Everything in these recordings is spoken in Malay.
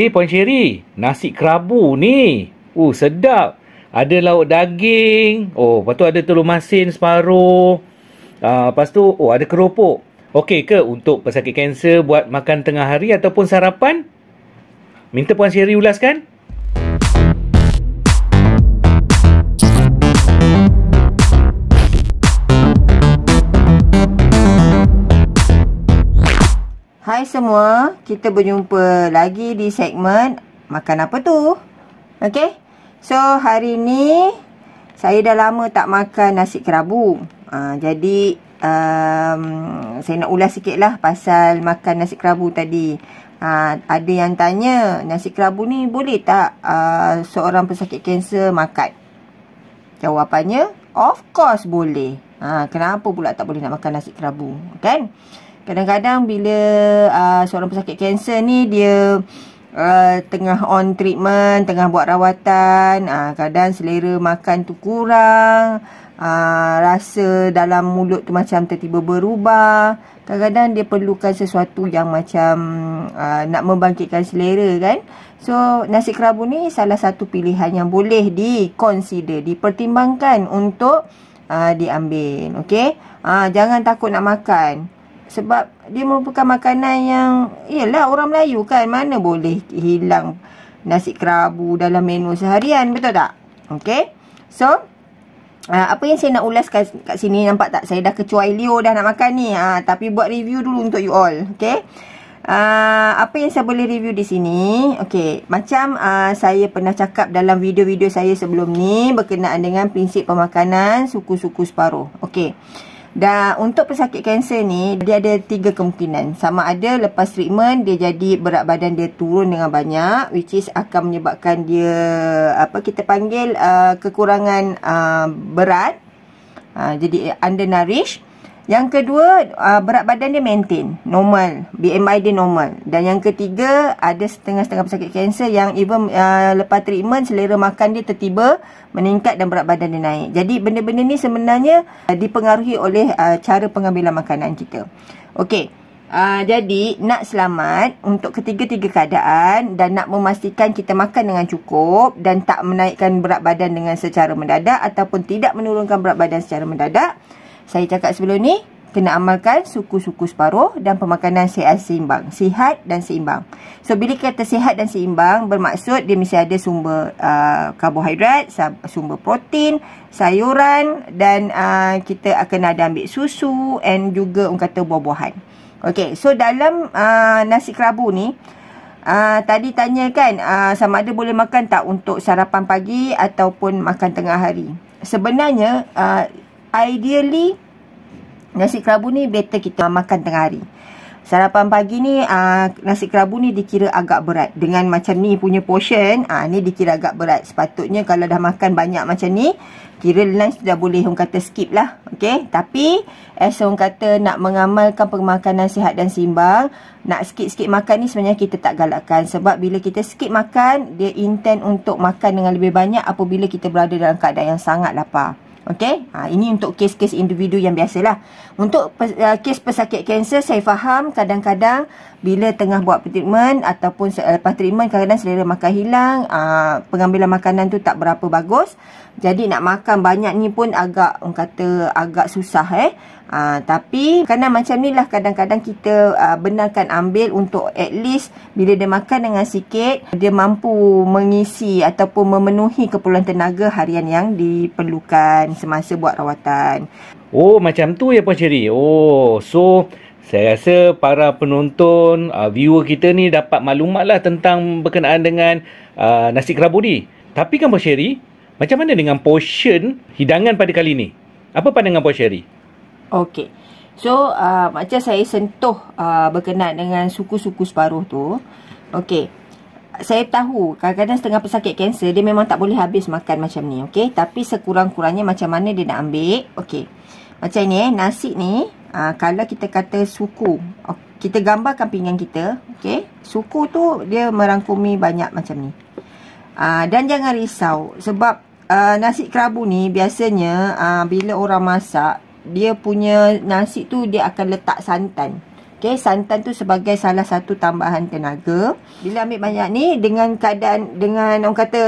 Puan Sherry, nasi kerabu ni. Sedap. Ada lauk daging. Lepas tu ada telur masin separuh. Lepas tu, ada keropok. Okey ke untuk pesakit kanser buat makan tengah hari ataupun sarapan? Minta Puan Sherry ulaskan. Hai semua, kita berjumpa lagi di segmen Makan Apa Tu? Okey, so hari ni saya dah lama tak makan nasi kerabu. Jadi saya nak ulas sikit lah pasal makan nasi kerabu tadi. Ada yang tanya, nasi kerabu ni boleh tak seorang pesakit kanser makan? Jawapannya, of course boleh. Kenapa pula tak boleh nak makan nasi kerabu? Kan? Kadang-kadang bila seorang pesakit kanser ni dia tengah on treatment, tengah buat rawatan, kadang selera makan tu kurang, rasa dalam mulut tu macam tiba-tiba berubah. Kadang-kadang dia perlukan sesuatu yang macam nak membangkitkan selera kan. So nasi kerabu ni salah satu pilihan yang boleh diconsider, dipertimbangkan untuk diambil. Okey, jangan takut nak makan. Sebab dia merupakan makanan yang, yelah, orang Melayu kan, mana boleh hilang nasi kerabu dalam menu seharian, betul tak? Okey. So, apa yang saya nak ulas kat sini, nampak tak? Saya dah kecuai Leo dah nak makan ni. Tapi buat review dulu untuk you all. Okey. Apa yang saya boleh review di sini? Okey, macam saya pernah cakap dalam video-video saya sebelum ni berkenaan dengan prinsip pemakanan suku-suku separuh. Okey. Dan untuk pesakit kanser ni, dia ada 3 kemungkinan. Sama ada lepas treatment dia jadi berat badan dia turun dengan banyak, which is akan menyebabkan dia kita panggil kekurangan berat, jadi undernourished. Yang kedua, berat badan dia maintain normal, BMI dia normal. Dan yang ketiga, ada setengah-setengah pesakit kanser yang even lepas treatment selera makan dia tertiba meningkat dan berat badan dia naik. Jadi benda-benda ni sebenarnya dipengaruhi oleh cara pengambilan makanan kita. Okey. Jadi nak selamat untuk ketiga-tiga keadaan dan nak memastikan kita makan dengan cukup dan tak menaikkan berat badan dengan secara mendadak ataupun tidak menurunkan berat badan secara mendadak, saya cakap sebelum ni, kena amalkan suku-suku separuh dan pemakanan sihat seimbang. Sihat dan seimbang. So, bila kata sihat dan seimbang, bermaksud dia mesti ada sumber karbohidrat, sumber protein, sayuran, dan kita akan ada ambil susu and juga orang kata buah-buahan. Okay, so dalam nasi kerabu ni, tadi tanya kan, sama ada boleh makan tak untuk sarapan pagi ataupun makan tengah hari. Sebenarnya, ideally nasi kerabu ni better kita makan tengah hari. Sarapan pagi ni nasi kerabu ni dikira agak berat. Dengan macam ni punya portion, ni dikira agak berat. Sepatutnya kalau dah makan banyak macam ni, kira lunch dah boleh orang kata skip lah. Okay? Tapi as orang kata nak mengamalkan pemakanan sihat dan seimbang, nak skip-skip makan ni sebenarnya kita tak galakkan. Sebab bila kita skip makan, dia intend untuk makan dengan lebih banyak apabila kita berada dalam keadaan yang sangat lapar. Okey, ini untuk kes-kes individu yang biasalah. Untuk kes pesakit kanser, saya faham kadang-kadang bila tengah buat treatment ataupun lepas treatment, kadang-kadang selera makan hilang, pengambilan makanan tu tak berapa bagus. Jadi nak makan banyak ni pun agak, orang kata agak susah tapi kerana macam ni lah kadang-kadang kita benarkan ambil untuk at least bila dia makan dengan sikit, dia mampu mengisi ataupun memenuhi keperluan tenaga harian yang diperlukan semasa buat rawatan. Macam tu ya Puan Sherry. So saya rasa para penonton, viewer kita ni dapat maklumat lah tentang berkenaan dengan nasi kerabu ni. Tapi kan Puan Sherry, macam mana dengan portion hidangan pada kali ni? Apa pandangan Puan Sherry? Okey. So, macam saya sentuh berkenaan dengan suku-suku separuh tu. Okey. Saya tahu kadang-kadang setengah pesakit kanser dia memang tak boleh habis makan macam ni. Okey. Tapi sekurang-kurangnya macam mana dia nak ambil. Okey. Macam ni nasi ni, kalau kita kata suku, kita gambarkan pinggan kita. Okey. Suku tu dia merangkumi banyak macam ni. Dan jangan risau sebab nasi kerabu ni biasanya bila orang masak, dia punya nasi tu dia akan letak santan. Okey, santan tu sebagai salah satu tambahan tenaga. Bila ambil banyak ni, dengan keadaan, dengan orang kata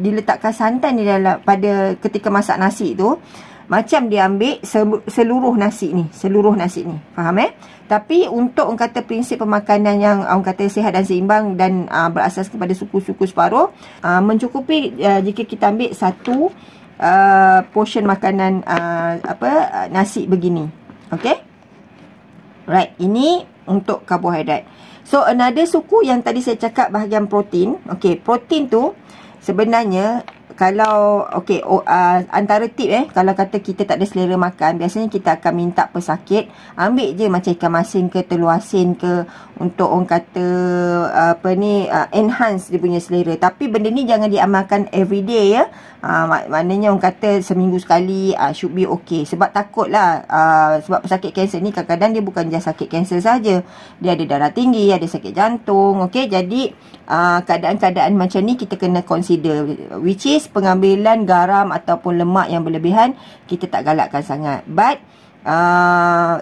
diletakkan santan di dalam pada ketika masak nasi tu, macam dia ambil seluruh nasi ni. Faham Tapi untuk orang kata prinsip pemakanan yang orang kata sihat dan seimbang dan berasas kepada suku-suku separuh, mencukupi jika kita ambil satu portion makanan nasi begini. Okey. Right, ini untuk karbohidrat. So, another suku yang tadi saya cakap bahagian protein. Okey, protein tu sebenarnya kalau antara tip kalau kata kita tak ada selera makan, biasanya kita akan minta pesakit ambil je macam ikan masin ke telur asin ke, untuk orang kata enhance dia punya selera. Tapi benda ni jangan diamalkan everyday ya. Maknanya orang kata seminggu sekali should be okay. Sebab takutlah sebab pesakit kanser ni kadang-kadang dia bukan just sakit kanser saja, dia ada darah tinggi, ada sakit jantung. Okey, jadi keadaan-keadaan macam ni kita kena consider, which is pengambilan garam ataupun lemak yang berlebihan kita tak galakkan sangat. But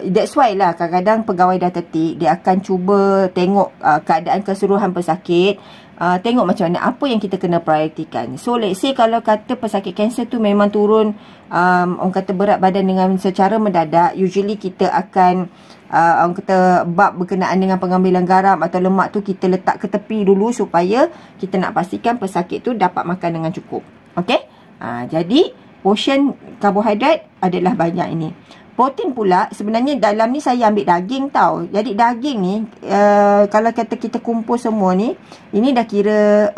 that's why lah kadang-kadang pegawai dietetik dia akan cuba tengok keadaan keseluruhan pesakit, tengok macam mana apa yang kita kena prioritikan. So let's say kalau kata pesakit kanser tu memang turun orang kata berat badan dengan secara mendadak, usually kita akan orang kata bab berkenaan dengan pengambilan garam atau lemak tu kita letak ke tepi dulu supaya kita nak pastikan pesakit tu dapat makan dengan cukup. Okey, jadi portion karbohidrat adalah banyak ini. Protein pula sebenarnya dalam ni saya ambil daging tau. Jadi daging ni kalau kata kita kumpul semua ni, ini dah kira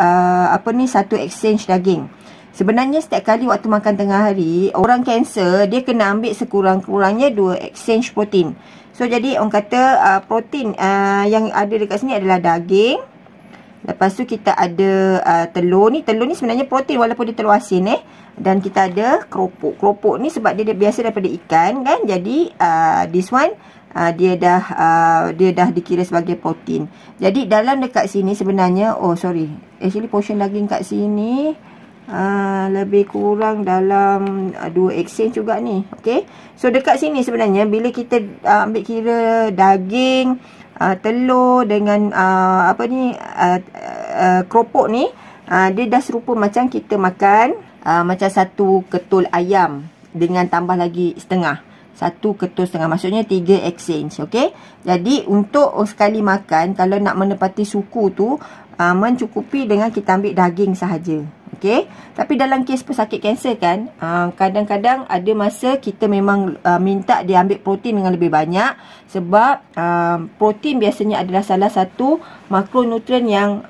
satu exchange daging. Sebenarnya setiap kali waktu makan tengah hari, orang kanser dia kena ambil sekurang-kurangnya 2 exchange protein. So jadi orang kata protein yang ada dekat sini adalah daging. Lepas tu kita ada telur ni. Telur ni sebenarnya protein walaupun dia telur asin Dan kita ada keropok. Keropok ni sebab dia biasa daripada ikan kan. Jadi this one dia dah dikira sebagai protein. Jadi dalam dekat sini sebenarnya actually portion daging kat sini lebih kurang dalam 2 exchange juga ni. Okey. So dekat sini sebenarnya bila kita ambil kira daging, telur dengan keropok ni, dia dah serupa macam kita makan macam satu ketul ayam dengan tambah lagi setengah. Satu ketul setengah, maksudnya 3 exchange. Okey. Jadi untuk sekali makan, kalau nak menepati suku tu, mencukupi dengan kita ambil daging sahaja. Okey. Tapi dalam kes pesakit kanser kan, kadang-kadang ada masa kita memang minta dia ambil protein dengan lebih banyak. Sebab protein biasanya adalah salah satu makronutrien yang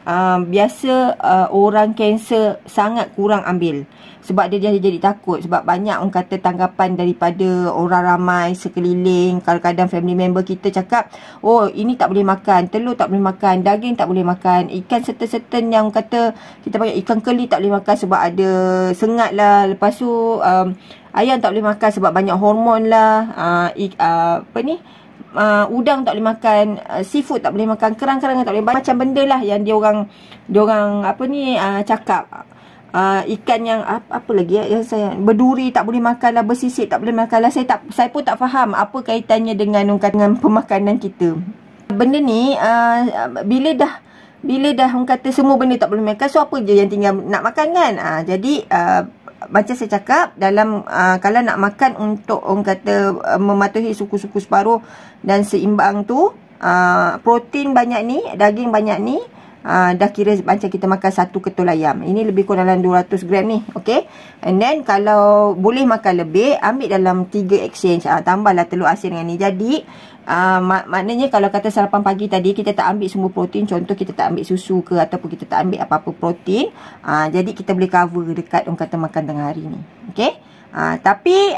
biasa orang kanser sangat kurang ambil. Sebab dia jadi takut. Sebab banyak orang kata tanggapan daripada orang ramai sekeliling. Kadang-kadang family member kita cakap, oh ini tak boleh makan, telur tak boleh makan, daging tak boleh makan, ikan certain yang kata kita panggil ikan keli tak boleh makan sebab ada sengat lah. Lepas tu ayam tak boleh makan sebab banyak hormon lah. Udang tak boleh makan, seafood tak boleh makan, kerang-kerang tak boleh, macam benda lah yang dia orang cakap. Ikan yang apa lagi yang saya, berduri tak boleh makan lah, bersisik tak boleh makan lah. Saya pun tak faham apa kaitannya dengan pemakanan kita. Benda ni bila dah orang kata semua benda tak boleh makan, so apa je yang tinggal nak makan kan. Jadi macam saya cakap, dalam kalau nak makan untuk orang kata mematuhi suku-suku separuh dan seimbang tu, protein banyak ni, daging banyak ni, dah kira macam kita makan satu ketul ayam. Ini lebih kurang dalam 200 gram ni. Okay. And then kalau boleh makan lebih, ambil dalam 3 exchange. Tambahlah telur asin dengan ni. Jadi maknanya kalau kata sarapan pagi tadi kita tak ambil semua protein, contoh kita tak ambil susu ke ataupun kita tak ambil apa-apa protein, jadi kita boleh cover dekat orang kata makan tengah hari ni. Okay. Tapi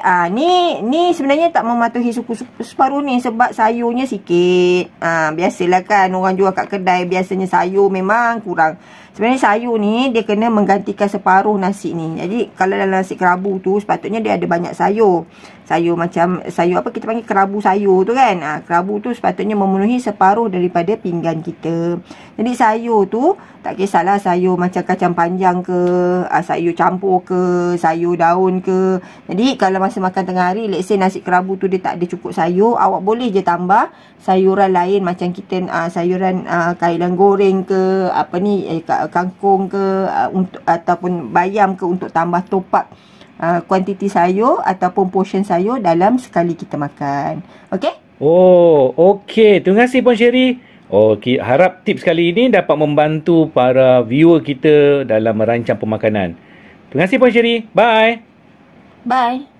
ni sebenarnya tak mematuhi suku separuh ni sebab sayurnya sikit. Biasalah kan orang jual kat kedai, biasanya sayur memang kurang. Sebenarnya sayur ni dia kena menggantikan separuh nasi ni. Jadi kalau dalam nasi kerabu tu sepatutnya dia ada banyak sayur. Sayur macam sayur apa kita panggil kerabu sayur tu kan. Kerabu tu sepatutnya memenuhi separuh daripada pinggan kita. Jadi sayur tu tak kisahlah sayur macam kacang panjang ke, sayur campur ke, sayur daun ke. Jadi kalau masa makan tengah hari, let's say nasi kerabu tu dia tak ada cukup sayur, awak boleh je tambah sayuran lain macam kita sayuran kailan goreng ke, kangkung ke, ataupun bayam ke, untuk tambah top up kuantiti sayur ataupun portion sayur dalam sekali kita makan. Okey? Oh, okey. Terima kasih Puan Sherry. Okey, harap tips kali ini dapat membantu para viewer kita dalam merancang pemakanan. Terima kasih Puan Sherry. Bye. Bye.